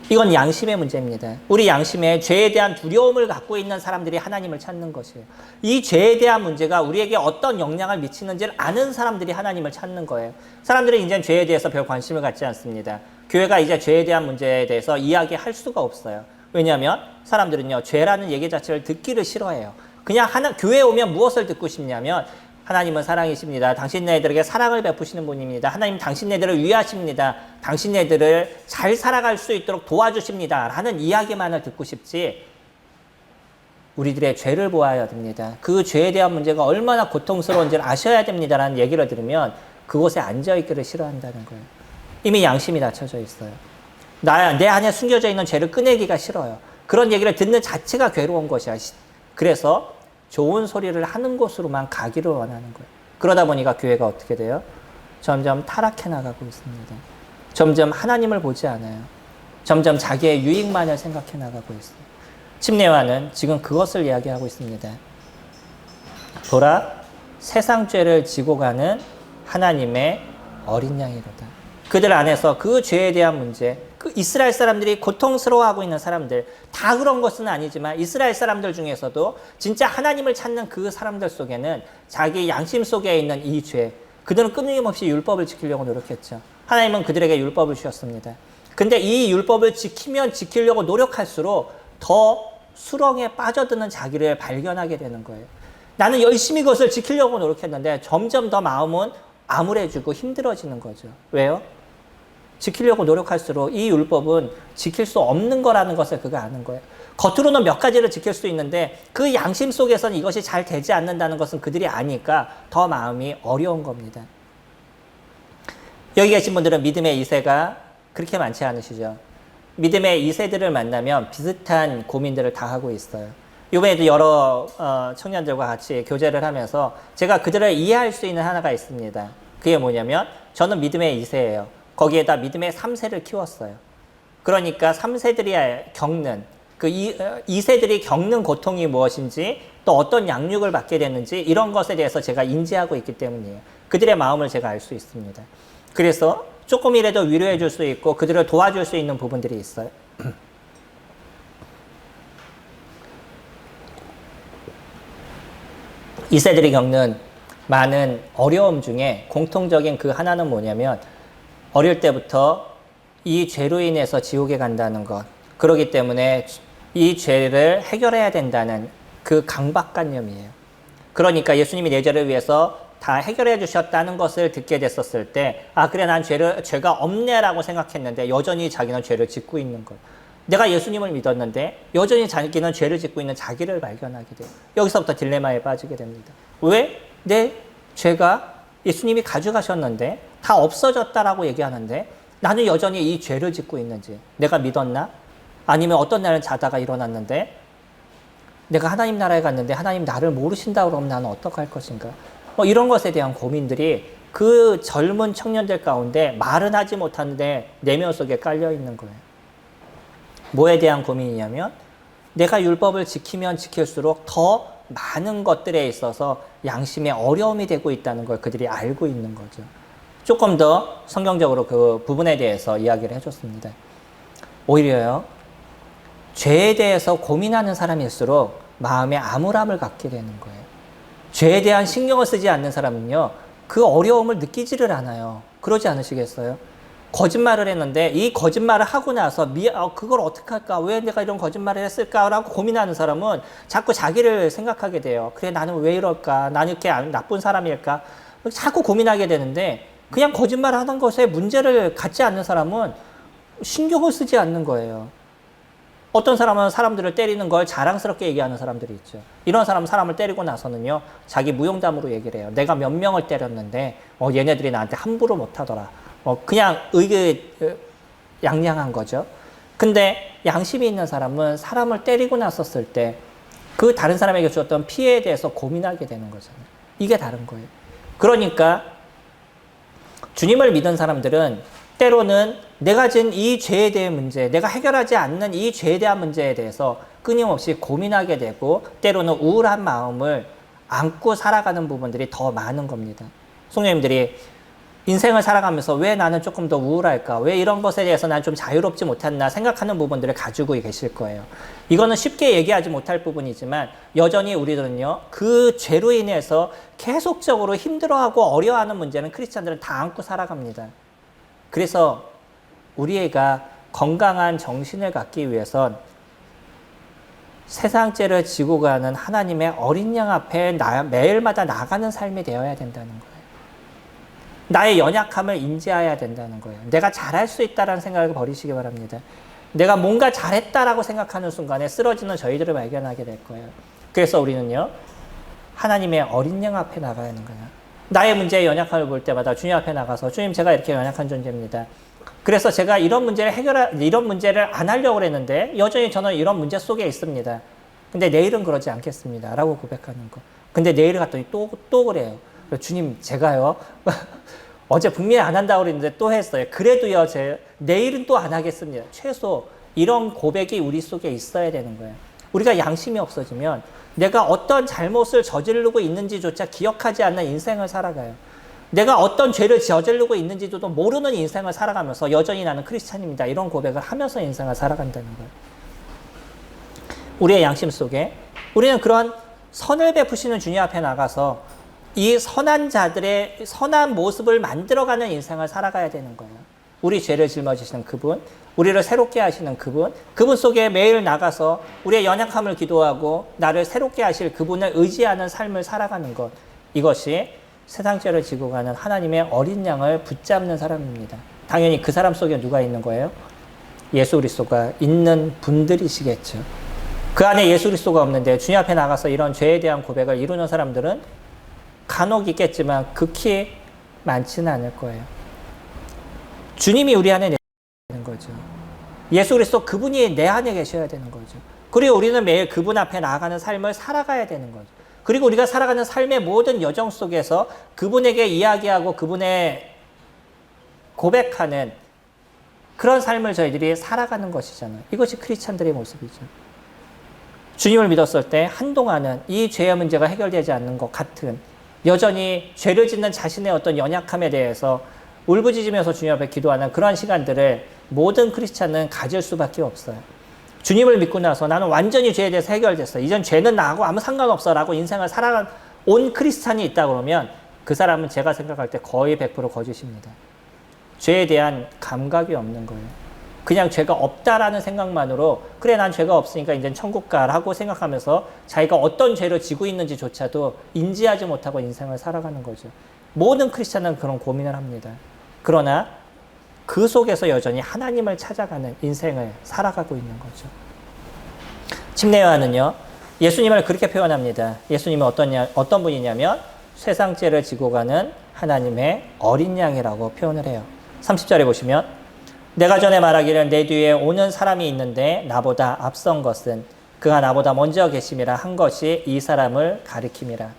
이건 양심의 문제입니다. 우리 양심에 죄에 대한 두려움을 갖고 있는 사람들이 하나님을 찾는 것이에요. 이 죄에 대한 문제가 우리에게 어떤 영향을 미치는지를 아는 사람들이 하나님을 찾는 거예요. 사람들은 이제 죄에 대해서 별 관심을 갖지 않습니다. 교회가 이제 죄에 대한 문제에 대해서 이야기할 수가 없어요. 왜냐하면 사람들은요, 죄라는 얘기 자체를 듣기를 싫어해요. 그냥 교회에 오면 무엇을 듣고 싶냐면 하나님은 사랑이십니다. 당신네들에게 사랑을 베푸시는 분입니다. 하나님 당신네들을 위하십니다. 당신네들을 잘 살아갈 수 있도록 도와주십니다. 라는 이야기만을 듣고 싶지, 우리들의 죄를 보아야 됩니다. 그 죄에 대한 문제가 얼마나 고통스러운지를 아셔야 됩니다. 라는 얘기를 들으면 그곳에 앉아있기를 싫어한다는 거예요. 이미 양심이 낮춰져 있어요. 내 안에 숨겨져 있는 죄를 꺼내기가 싫어요. 그런 얘기를 듣는 자체가 괴로운 것이야. 그래서 좋은 소리를 하는 곳으로만 가기를 원하는 거예요. 그러다 보니까 교회가 어떻게 돼요? 점점 타락해 나가고 있습니다. 점점 하나님을 보지 않아요. 점점 자기의 유익만을 생각해 나가고 있어요. 침례요한은 지금 그것을 이야기하고 있습니다. 보라, 세상 죄를 지고 가는 하나님의 어린 양이로다. 그들 안에서 그 죄에 대한 문제, 그 이스라엘 사람들이 고통스러워하고 있는 사람들, 다 그런 것은 아니지만 이스라엘 사람들 중에서도 진짜 하나님을 찾는 그 사람들 속에는 자기 양심 속에 있는 이 죄, 그들은 끊임없이 율법을 지키려고 노력했죠. 하나님은 그들에게 율법을 주셨습니다. 근데 이 율법을 지키려고 노력할수록 더 수렁에 빠져드는 자기를 발견하게 되는 거예요. 나는 열심히 그것을 지키려고 노력했는데 점점 더 마음은 암울해지고 힘들어지는 거죠. 왜요? 지키려고 노력할수록 이 율법은 지킬 수 없는 거라는 것을 그가 아는 거예요. 겉으로는 몇 가지를 지킬 수 있는데 그 양심 속에서는 이것이 잘 되지 않는다는 것은 그들이 아니까 더 마음이 어려운 겁니다. 여기 계신 분들은 믿음의 2세가 그렇게 많지 않으시죠? 믿음의 2세들을 만나면 비슷한 고민들을 다 하고 있어요. 이번에도 여러 청년들과 같이 교제를 하면서 제가 그들을 이해할 수 있는 하나가 있습니다. 그게 뭐냐면 저는 믿음의 2세예요. 거기에다 믿음의 3세를 키웠어요. 그러니까 3세들이 겪는 그 2세들이 겪는 고통이 무엇인지 또 어떤 양육을 받게 됐는지 이런 것에 대해서 제가 인지하고 있기 때문이에요. 그들의 마음을 제가 알 수 있습니다. 그래서 조금이라도 위로해 줄 수 있고 그들을 도와줄 수 있는 부분들이 있어요. 2세들이 겪는 많은 어려움 중에 공통적인 그 하나는 뭐냐면 어릴 때부터 이 죄로 인해서 지옥에 간다는 것, 그렇기 때문에 이 죄를 해결해야 된다는 그 강박관념이에요. 그러니까 예수님이 내 죄를 위해서 다 해결해 주셨다는 것을 듣게 됐었을 때, 아 그래 난 죄가 없네라고 생각했는데 여전히 자기는 죄를 짓고 있는 것. 내가 예수님을 믿었는데 여전히 자기는 죄를 짓고 있는 자기를 발견하게 돼요. 여기서부터 딜레마에 빠지게 됩니다. 왜? 내 죄가 예수님이 가져가셨는데 다 없어졌다라고 얘기하는데 나는 여전히 이 죄를 짓고 있는지, 내가 믿었나? 아니면 어떤 날은 자다가 일어났는데 내가 하나님 나라에 갔는데 하나님 나를 모르신다 그러면 나는 어떡할 것인가? 이런 것에 대한 고민들이 그 젊은 청년들 가운데 말은 하지 못하는데 내면 속에 깔려 있는 거예요. 뭐에 대한 고민이냐면 내가 율법을 지키면 지킬수록 더 많은 것들에 있어서 양심에 어려움이 되고 있다는 걸 그들이 알고 있는 거죠. 조금 더 성경적으로 그 부분에 대해서 이야기를 해줬습니다. 오히려요, 죄에 대해서 고민하는 사람일수록 마음에 암울함을 갖게 되는 거예요. 죄에 대한 신경을 쓰지 않는 사람은요, 그 어려움을 느끼지를 않아요. 그러지 않으시겠어요? 거짓말을 했는데 이 거짓말을 하고 나서 그걸 어떻게 할까? 왜 내가 이런 거짓말을 했을까라고 고민하는 사람은 자꾸 자기를 생각하게 돼요. 그래 나는 왜 이럴까? 나는 이렇게 나쁜 사람일까? 자꾸 고민하게 되는데 그냥 거짓말 하는 것에 문제를 갖지 않는 사람은 신경을 쓰지 않는 거예요. 어떤 사람은 사람들을 때리는 걸 자랑스럽게 얘기하는 사람들이 있죠. 이런 사람은 사람을 때리고 나서는요, 자기 무용담으로 얘기를 해요. 내가 몇 명을 때렸는데 얘네들이 나한테 함부로 못하더라. 그냥 양양한 거죠. 근데 양심이 있는 사람은 사람을 때리고 났었을 때 그 다른 사람에게 주었던 피해에 대해서 고민하게 되는 거잖아요. 이게 다른 거예요. 그러니까 주님을 믿은 사람들은 때로는 내가 진 이 죄에 대한 문제, 내가 해결하지 않는 이 죄에 대한 문제에 대해서 끊임없이 고민하게 되고 때로는 우울한 마음을 안고 살아가는 부분들이 더 많은 겁니다. 성령님들이 인생을 살아가면서 왜 나는 조금 더 우울할까? 왜 이런 것에 대해서 난 좀 자유롭지 못했나 생각하는 부분들을 가지고 계실 거예요. 이거는 쉽게 얘기하지 못할 부분이지만 여전히 우리들은요, 그 죄로 인해서 계속적으로 힘들어하고 어려워하는 문제는 크리스찬들은 다 안고 살아갑니다. 그래서 우리가 건강한 정신을 갖기 위해선 세상 죄를 지고 가는 하나님의 어린 양 앞에 매일마다 나가는 삶이 되어야 된다는 거예요. 나의 연약함을 인지해야 된다는 거예요. 내가 잘할 수 있다는 생각을 버리시기 바랍니다. 내가 뭔가 잘했다라고 생각하는 순간에 쓰러지는 저희들을 발견하게 될 거예요. 그래서 우리는요, 하나님의 어린 양 앞에 나가야 하는 거예요. 나의 문제에 연약함을 볼 때마다 주님 앞에 나가서 주님 제가 이렇게 연약한 존재입니다. 그래서 제가 이런 문제를 안 하려고 그랬는데 여전히 저는 이런 문제 속에 있습니다. 근데 내일은 그러지 않겠습니다. 라고 고백하는 거. 근데 내일 갔더니 또 그래요. 주님, 제가요. 어제 분명히 안 한다고 그랬는데 또 했어요. 그래도요, 내일은 또 안 하겠습니다. 최소 이런 고백이 우리 속에 있어야 되는 거예요. 우리가 양심이 없어지면 내가 어떤 잘못을 저지르고 있는지조차 기억하지 않는 인생을 살아가요. 내가 어떤 죄를 저지르고 있는지도 모르는 인생을 살아가면서 여전히 나는 크리스찬입니다. 이런 고백을 하면서 인생을 살아간다는 거예요. 우리의 양심 속에 우리는 그런 선을 베푸시는 주님 앞에 나가서 이 선한 자들의 선한 모습을 만들어가는 인생을 살아가야 되는 거예요. 우리 죄를 짊어지시는 그분, 우리를 새롭게 하시는 그분 속에 매일 나가서 우리의 연약함을 기도하고 나를 새롭게 하실 그분을 의지하는 삶을 살아가는 것. 이것이 세상 죄를 지고 가는 하나님의 어린 양을 붙잡는 사람입니다. 당연히 그 사람 속에 누가 있는 거예요? 예수 그리스도가 있는 분들이시겠죠. 그 안에 예수 그리스도가 없는데 주님 앞에 나가서 이런 죄에 대한 고백을 이루는 사람들은 간혹 있겠지만 극히 많지는 않을 거예요. 주님이 우리 안에 계시는 거죠. 예수 그리스도 그분이 내 안에 계셔야 되는 거죠. 그리고 우리는 매일 그분 앞에 나아가는 삶을 살아가야 되는 거죠. 그리고 우리가 살아가는 삶의 모든 여정 속에서 그분에게 이야기하고 그분의 고백하는 그런 삶을 저희들이 살아가는 것이잖아요. 이것이 크리스찬들의 모습이죠. 주님을 믿었을 때 한동안은 이 죄의 문제가 해결되지 않는 것 같은 여전히 죄를 짓는 자신의 어떤 연약함에 대해서 울부짖으면서 주님 앞에 기도하는 그런 시간들을 모든 크리스찬은 가질 수밖에 없어요. 주님을 믿고 나서 나는 완전히 죄에 대해서 해결됐어. 이젠 죄는 나하고 아무 상관없어 라고 인생을 살아온 크리스찬이 있다 그러면 그 사람은 제가 생각할 때 거의 100% 거짓입니다. 죄에 대한 감각이 없는 거예요. 그냥 죄가 없다라는 생각만으로 그래 난 죄가 없으니까 이제 천국 가라고 생각하면서 자기가 어떤 죄를 지고 있는지조차도 인지하지 못하고 인생을 살아가는 거죠. 모든 크리스찬은 그런 고민을 합니다. 그러나 그 속에서 여전히 하나님을 찾아가는 인생을 살아가고 있는 거죠. 침례요한은요, 예수님을 그렇게 표현합니다. 예수님은 어떤 분이냐면 세상 죄를 지고 가는 하나님의 어린 양이라고 표현을 해요. 30절에 보시면 내가 전에 말하기를 내 뒤에 오는 사람이 있는데 나보다 앞선 것은 그가 나보다 먼저 계심이라 한 것이 이 사람을 가리킴이라.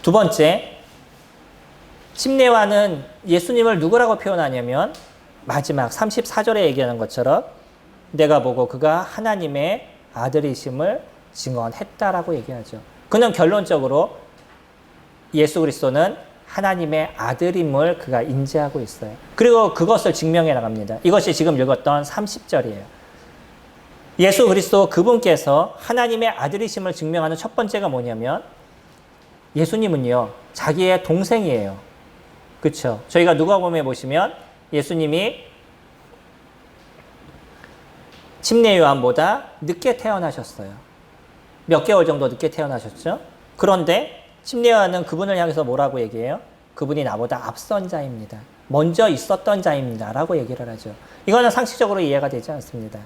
두 번째, 침례요한은 예수님을 누구라고 표현하냐면 마지막 34절에 얘기하는 것처럼 내가 보고 그가 하나님의 아들이심을 증언했다라고 얘기하죠. 그는 결론적으로 예수 그리스도는 하나님의 아들임을 그가 인지하고 있어요. 그리고 그것을 증명해 나갑니다. 이것이 지금 읽었던 30절이에요. 예수 그리스도 그분께서 하나님의 아들이심을 증명하는 첫 번째가 뭐냐면 예수님은요, 자기의 동생이에요. 그렇죠? 저희가 누가복음에 보시면 예수님이 침례요한보다 늦게 태어나셨어요. 몇 개월 정도 늦게 태어나셨죠? 그런데 침례요한은 그분을 향해서 뭐라고 얘기해요? 그분이 나보다 앞선 자입니다. 먼저 있었던 자입니다. 라고 얘기를 하죠. 이거는 상식적으로 이해가 되지 않습니다.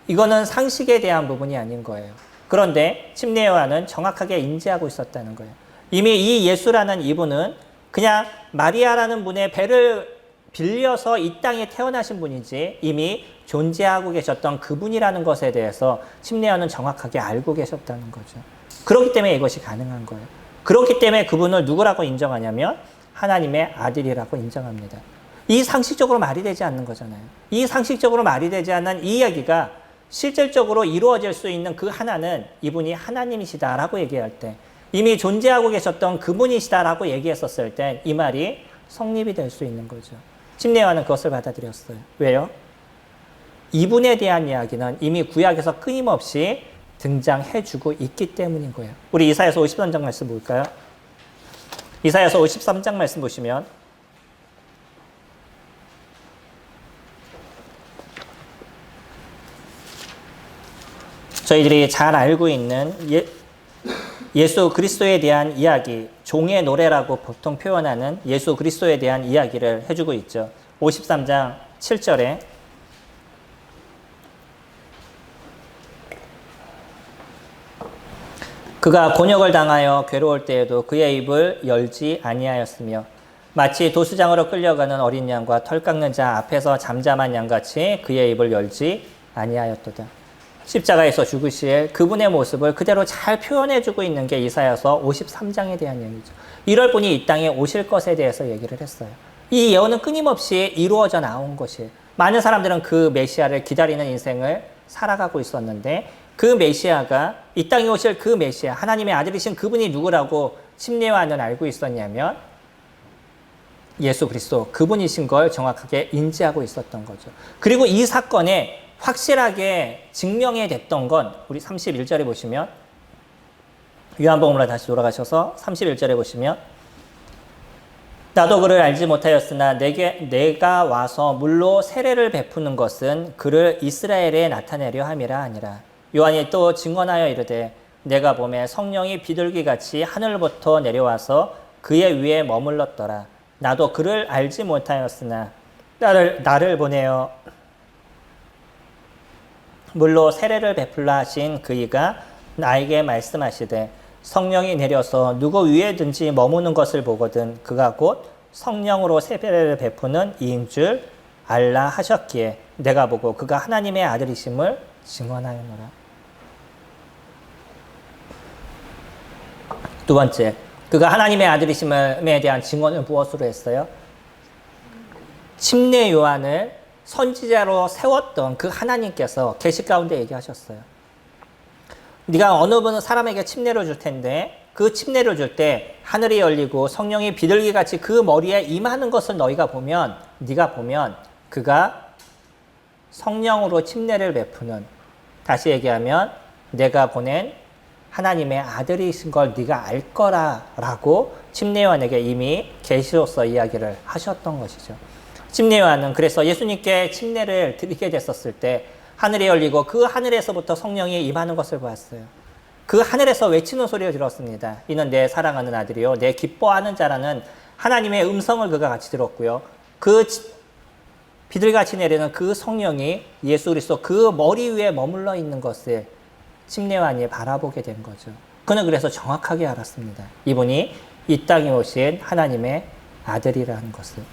이거는 상식에 대한 부분이 아닌 거예요. 그런데 침례요한은 정확하게 인지하고 있었다는 거예요. 이미 이 예수라는 이분은 그냥 마리아라는 분의 배를 빌려서 이 땅에 태어나신 분이지 이미 존재하고 계셨던 그분이라는 것에 대해서 침례요한은 정확하게 알고 계셨다는 거죠. 그렇기 때문에 이것이 가능한 거예요. 그렇기 때문에 그분을 누구라고 인정하냐면 하나님의 아들이라고 인정합니다. 이 상식적으로 말이 되지 않는 거잖아요. 이 상식적으로 말이 되지 않는 이 이야기가 실질적으로 이루어질 수 있는 그 하나는 이분이 하나님이시다라고 얘기할 때 이미 존재하고 계셨던 그분이시다라고 얘기했었을 때 이 말이 성립이 될 수 있는 거죠. 침례요한은 그것을 받아들였어요. 왜요? 이분에 대한 이야기는 이미 구약에서 끊임없이 등장해주고 있기 때문인 거예요. 우리 이사야서 53장 말씀 볼까요? 이사야서 53장 말씀 보시면 저희들이 잘 알고 있는 예수 그리스도에 대한 이야기, 종의 노래라고 보통 표현하는 예수 그리스도에 대한 이야기를 해주고 있죠. 53장 7절에 그가 곤욕을 당하여 괴로울 때에도 그의 입을 열지 아니하였으며 마치 도수장으로 끌려가는 어린 양과 털 깎는 자 앞에서 잠잠한 양같이 그의 입을 열지 아니하였도다. 십자가에서 죽으실 그분의 모습을 그대로 잘 표현해주고 있는 게 이사야서 53장에 대한 얘기죠. 이럴 분이 이 땅에 오실 것에 대해서 얘기를 했어요. 이 예언은 끊임없이 이루어져 나온 것이에요. 많은 사람들은 그 메시아를 기다리는 인생을 살아가고 있었는데 그 메시아가 이 땅에 오실 그 메시아, 하나님의 아들이신 그분이 누구라고 침례요한은 알고 있었냐면 예수 그리스도 그분이신 걸 정확하게 인지하고 있었던 거죠. 그리고 이 사건에 확실하게 증명이 됐던 건 우리 31절에 보시면 요한복음으로 다시 돌아가셔서 31절에 보시면 나도 그를 알지 못하였으나 내가 와서 물로 세례를 베푸는 것은 그를 이스라엘에 나타내려 함이라 하니라. 요한이 또 증언하여 이르되 내가 보매 성령이 비둘기같이 하늘부터 내려와서 그의 위에 머물렀더라. 나도 그를 알지 못하였으나 나를 보내어 물로 세례를 베풀라 하신 그이가 나에게 말씀하시되 성령이 내려서 누구 위에든지 머무는 것을 보거든 그가 곧 성령으로 세례를 베푸는 이인 줄 알라 하셨기에 내가 보고 그가 하나님의 아들이심을 증언하였노라. 두 번째, 그가 하나님의 아들이심에 대한 증언을 무엇으로 했어요? 침례 요한을 선지자로 세웠던 그 하나님께서 계시 가운데 얘기하셨어요. 네가 어느 분 사람에게 침례를 줄 텐데 그 침례를 줄 때 하늘이 열리고 성령이 비둘기같이 그 머리에 임하는 것을 네가 보면 그가 성령으로 침례를 베푸는, 다시 얘기하면 내가 보낸 하나님의 아들이신 걸 네가 알 거라라고 침례 요한에게 이미 계시로서 이야기를 하셨던 것이죠. 침례 요한은 그래서 예수님께 침례를 드리게 됐었을 때 하늘이 열리고 그 하늘에서부터 성령이 임하는 것을 보았어요. 그 하늘에서 외치는 소리를 들었습니다. 이는 내 사랑하는 아들이요 내 기뻐하는 자라는 하나님의 음성을 그가 같이 들었고요. 그 비둘기같이 내리는 그 성령이 예수 그리스도 그 머리 위에 머물러 있는 것을 침례 요한이 바라보게 된 거죠. 그는 그래서 정확하게 알았습니다. 이분이 이 땅에 오신 하나님의 아들이라는 것을.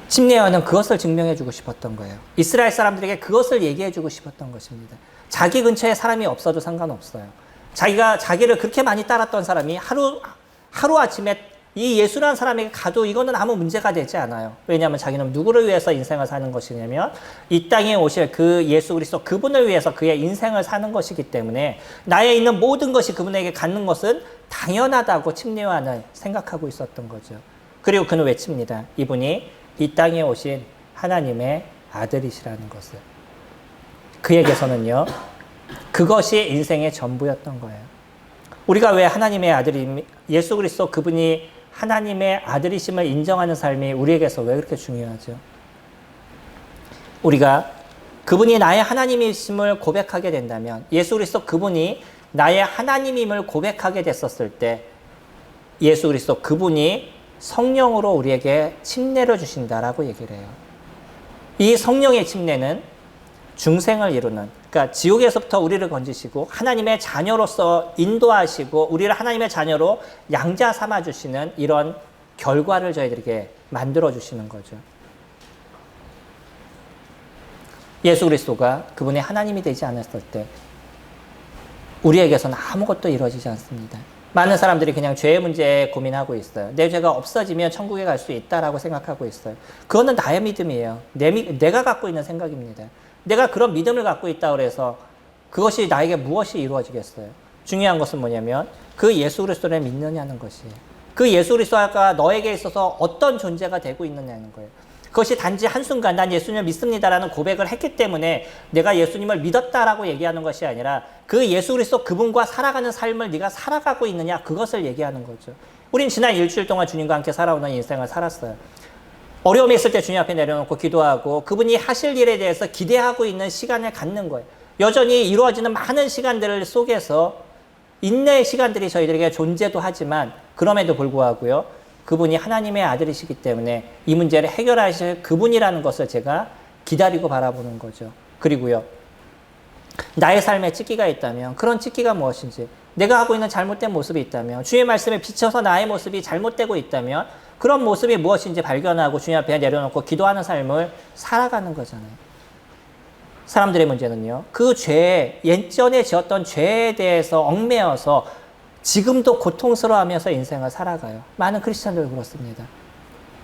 침례 요한은 그것을 증명해 주고 싶었던 거예요. 이스라엘 사람들에게 그것을 얘기해 주고 싶었던 것입니다. 자기 근처에 사람이 없어도 상관없어요. 자기를 그렇게 많이 따랐던 사람이 하루아침에 이 예수라는 사람에게 가도 이거는 아무 문제가 되지 않아요. 왜냐하면 자기는 누구를 위해서 인생을 사는 것이냐면 이 땅에 오실 그 예수 그리스도 그분을 위해서 그의 인생을 사는 것이기 때문에 나에 있는 모든 것이 그분에게 갖는 것은 당연하다고 침례 요한은 생각하고 있었던 거죠. 그리고 그는 외칩니다. 이분이 이 땅에 오신 하나님의 아들이시라는 것을. 그에게서는요, 그것이 인생의 전부였던 거예요. 우리가 왜 하나님의 아들이, 예수 그리스도 그분이 하나님의 아들이심을 인정하는 삶이 우리에게서 왜 그렇게 중요하죠? 우리가 그분이 나의 하나님이심을 고백하게 된다면, 예수 그리스도 그분이 나의 하나님임을 고백하게 됐었을 때, 예수 그리스도 그분이 성령으로 우리에게 침례를 주신다라고 얘기를 해요. 이 성령의 침례는 중생을 이루는, 그러니까 지옥에서부터 우리를 건지시고 하나님의 자녀로서 인도하시고 우리를 하나님의 자녀로 양자 삼아 주시는 이런 결과를 저희들에게 만들어 주시는 거죠. 예수 그리스도가 그분의 하나님이 되지 않았을 때 우리에게서는 아무것도 이루어지지 않습니다. 많은 사람들이 그냥 죄의 문제에 고민하고 있어요. 내 죄가 없어지면 천국에 갈 수 있다라고 생각하고 있어요. 그거는 나의 믿음이에요. 내가 갖고 있는 생각입니다. 내가 그런 믿음을 갖고 있다고 해서 그것이 나에게 무엇이 이루어지겠어요? 중요한 것은 뭐냐면 그 예수 그리스도를 믿느냐는 것이에요. 그 예수 그리스도가 너에게 있어서 어떤 존재가 되고 있느냐는 거예요. 그것이 단지 한순간 난 예수님을 믿습니다라는 고백을 했기 때문에 내가 예수님을 믿었다라고 얘기하는 것이 아니라 그 예수 그리스도 그분과 살아가는 삶을 네가 살아가고 있느냐, 그것을 얘기하는 거죠. 우린 지난 일주일 동안 주님과 함께 살아오는 인생을 살았어요. 어려움이 있을 때 주님 앞에 내려놓고 기도하고 그분이 하실 일에 대해서 기대하고 있는 시간을 갖는 거예요. 여전히 이루어지는 많은 시간들 속에서 인내의 시간들이 저희들에게 존재도 하지만 그럼에도 불구하고요, 그분이 하나님의 아들이시기 때문에 이 문제를 해결하실 그분이라는 것을 제가 기다리고 바라보는 거죠. 그리고요, 나의 삶에 찢기가 있다면 그런 찢기가 무엇인지, 내가 하고 있는 잘못된 모습이 있다면, 주의 말씀에 비춰서 나의 모습이 잘못되고 있다면 그런 모습이 무엇인지 발견하고 주님 앞에 내려놓고 기도하는 삶을 살아가는 거잖아요. 사람들의 문제는요, 그 죄, 예전에 지었던 죄에 대해서 얽매여서 지금도 고통스러워하면서 인생을 살아가요. 많은 크리스천들 그렇습니다.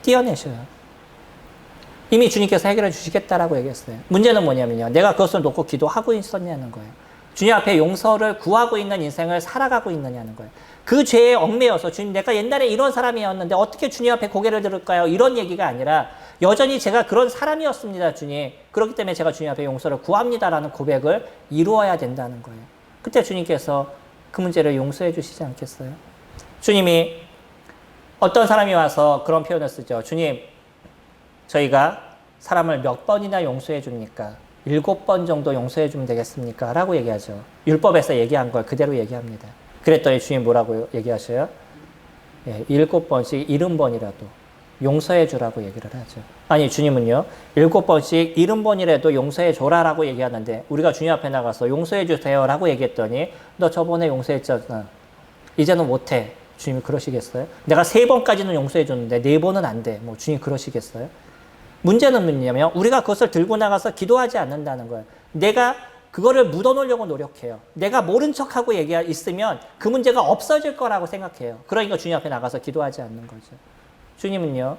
띄어내셔요. 이미 주님께서 해결해 주시겠다라고 얘기했어요. 문제는 뭐냐면요, 내가 그것을 놓고 기도하고 있었냐는 거예요. 주님 앞에 용서를 구하고 있는 인생을 살아가고 있느냐는 거예요. 그 죄에 얽매여서 주님, 내가 옛날에 이런 사람이었는데 어떻게 주님 앞에 고개를 들을까요? 이런 얘기가 아니라 여전히 제가 그런 사람이었습니다, 주님. 그렇기 때문에 제가 주님 앞에 용서를 구합니다라는 고백을 이루어야 된다는 거예요. 그때 주님께서 그 문제를 용서해 주시지 않겠어요? 주님이 어떤 사람이 와서 그런 표현을 쓰죠. 주님, 저희가 사람을 몇 번이나 용서해 줍니까? 7번 정도 용서해 주면 되겠습니까? 라고 얘기하죠. 율법에서 얘기한 걸 그대로 얘기합니다. 그랬더니 주님 뭐라고 얘기하셔요? 7번씩 70번이라도 용서해 주라고 얘기를 하죠. 아니, 주님은요, 7번씩 70번이라도 용서해 줘라라고 얘기하는데 우리가 주님 앞에 나가서 용서해 주세요라고 얘기했더니 너 저번에 용서했잖아, 이제는 못해. 주님이 그러시겠어요? 내가 3번까지는 용서해 줬는데 4번은 안 돼. 뭐 주님 그러시겠어요? 문제는 뭐냐면 우리가 그것을 들고 나가서 기도하지 않는다는 거예요. 내가 그거를 묻어놓으려고 노력해요. 내가 모른 척하고 있으면 그 문제가 없어질 거라고 생각해요. 그러니까 주님 앞에 나가서 기도하지 않는 거죠. 주님은요,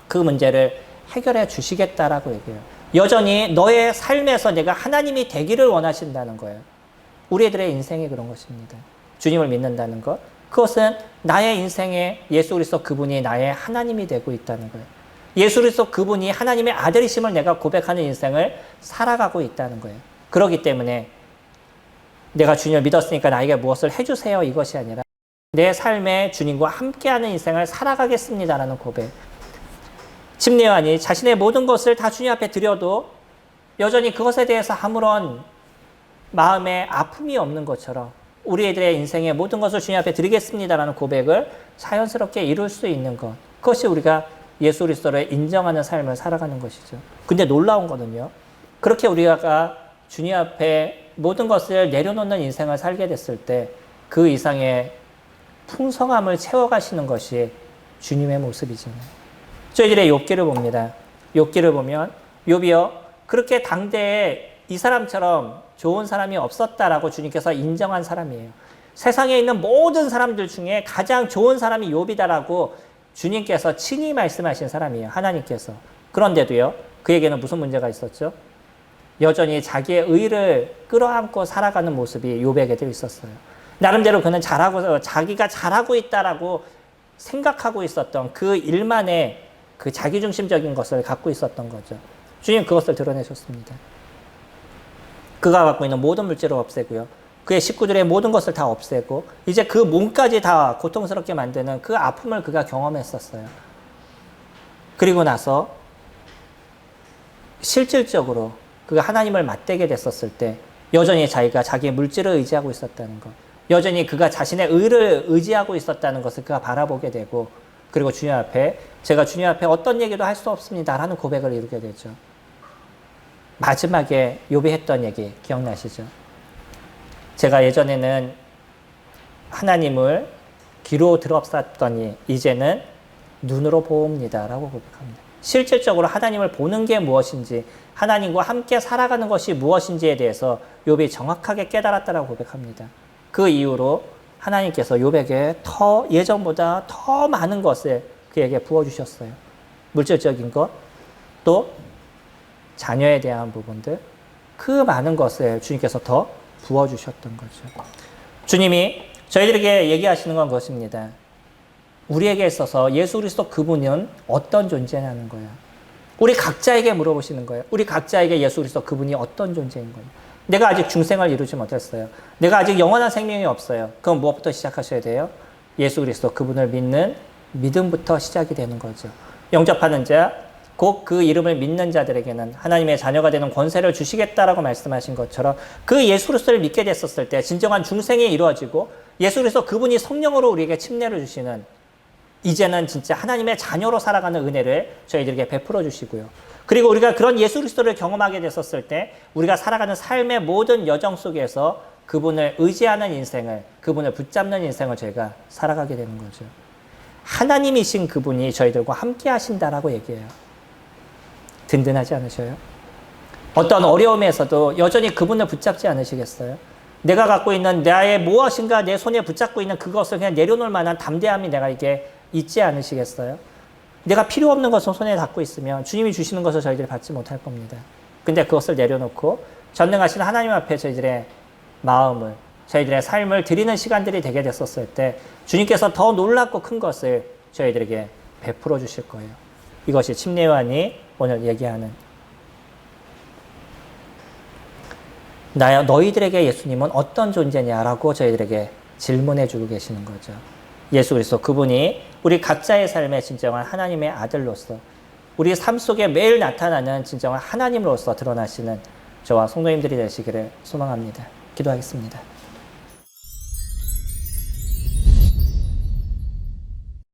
그 문제를 해결해 주시겠다라고 얘기해요. 여전히 너의 삶에서 내가 하나님이 되기를 원하신다는 거예요. 우리들의 인생이 그런 것입니다. 주님을 믿는다는 것, 그것은 나의 인생에 예수 그리스도 그분이 나의 하나님이 되고 있다는 거예요. 예수 그리스도 그분이 하나님의 아들이심을 내가 고백하는 인생을 살아가고 있다는 거예요. 그렇기 때문에 내가 주님을 믿었으니까 나에게 무엇을 해주세요, 이것이 아니라 내 삶에 주님과 함께하는 인생을 살아가겠습니다라는 고백. 심리완이 자신의 모든 것을 다 주님 앞에 드려도 여전히 그것에 대해서 아무런 마음에 아픔이 없는 것처럼 우리들의 인생의 모든 것을 주님 앞에 드리겠습니다라는 고백을 자연스럽게 이룰 수 있는 것, 그것이 우리가 예수 그리스도를 인정하는 삶을 살아가는 것이죠. 근데 놀라운 거는요, 그렇게 우리가 주님 앞에 모든 것을 내려놓는 인생을 살게 됐을 때 그 이상의 풍성함을 채워가시는 것이 주님의 모습이잖아요. 저희들의 욥기를 봅니다. 욥기를 보면 욥이요, 그렇게 당대에 이 사람처럼 좋은 사람이 없었다라고 주님께서 인정한 사람이에요. 세상에 있는 모든 사람들 중에 가장 좋은 사람이 욥이다라고 주님께서 친히 말씀하신 사람이에요. 하나님께서. 그런데도요, 그에게는 무슨 문제가 있었죠? 여전히 자기의 의를 끌어안고 살아가는 모습이 욥에게도 있었어요. 나름대로 그는 자기가 잘하고 있다라고 생각하고 있었던 그 일만의 그 자기중심적인 것을 갖고 있었던 거죠. 주님 그것을 드러내셨습니다. 그가 갖고 있는 모든 물질을 없애고요, 그의 식구들의 모든 것을 다 없애고 이제 그 몸까지 다 고통스럽게 만드는 그 아픔을 그가 경험했었어요. 그리고 나서 실질적으로 그가 하나님을 맞대게 됐었을 때 여전히 자기가 자기의 물질을 의지하고 있었다는 것, 여전히 그가 자신의 의를 의지하고 있었다는 것을 그가 바라보게 되고, 그리고 주님 앞에 제가 주님 앞에 어떤 얘기도 할 수 없습니다라는 고백을 이루게 되죠. 마지막에 욥이 했던 얘기 기억나시죠? 제가 예전에는 하나님을 귀로 들었었더니 이제는 눈으로 보옵니다 라고 고백합니다. 실질적으로 하나님을 보는 게 무엇인지, 하나님과 함께 살아가는 것이 무엇인지에 대해서 욥이 정확하게 깨달았다라고 고백합니다. 그 이후로 하나님께서 욥에게 더 예전보다 더 많은 것을 그에게 부어주셨어요. 물질적인 것, 또 자녀에 대한 부분들, 그 많은 것을 주님께서 더 부어주셨던 거죠. 주님이 저희들에게 얘기하시는 건 그것입니다. 우리에게 있어서 예수 그리스도 그분은 어떤 존재냐는 거예요. 우리 각자에게 물어보시는 거예요. 우리 각자에게 예수 그리스도 그분이 어떤 존재인 거예요. 내가 아직 중생을 이루지 못했어요. 내가 아직 영원한 생명이 없어요. 그럼 무엇부터 시작하셔야 돼요? 예수 그리스도 그분을 믿는 믿음부터 시작이 되는 거죠. 영접하는 자, 곧 그 이름을 믿는 자들에게는 하나님의 자녀가 되는 권세를 주시겠다라고 말씀하신 것처럼 그 예수 그리스도를 믿게 됐었을 때 진정한 중생이 이루어지고 예수 그리스도 그분이 성령으로 우리에게 침례를 주시는, 이제는 진짜 하나님의 자녀로 살아가는 은혜를 저희들에게 베풀어 주시고요. 그리고 우리가 그런 예수 그리스도를 경험하게 됐었을 때 우리가 살아가는 삶의 모든 여정 속에서 그분을 의지하는 인생을, 그분을 붙잡는 인생을 저희가 살아가게 되는 거죠. 하나님이신 그분이 저희들과 함께 하신다라고 얘기해요. 든든하지 않으셔요? 어떤 어려움에서도 여전히 그분을 붙잡지 않으시겠어요? 내가 갖고 있는 나의 무엇인가 내 손에 붙잡고 있는 그것을 그냥 내려놓을 만한 담대함이 내가 이게 있지 않으시겠어요? 내가 필요 없는 것을 손에 갖고 있으면 주님이 주시는 것을 저희들이 받지 못할 겁니다. 근데 그것을 내려놓고 전능하신 하나님 앞에 저희들의 마음을, 저희들의 삶을 드리는 시간들이 되게 됐었을 때 주님께서 더 놀랍고 큰 것을 저희들에게 베풀어 주실 거예요. 이것이 침례요한이 오늘 얘기하는 너희들에게 예수님은 어떤 존재냐라고 저희들에게 질문해 주고 계시는 거죠. 예수 그리스도 그분이 우리 각자의 삶의 진정한 하나님의 아들로서 우리 삶 속에 매일 나타나는 진정한 하나님으로서 드러나시는 저와 성도님들이 되시기를 소망합니다. 기도하겠습니다.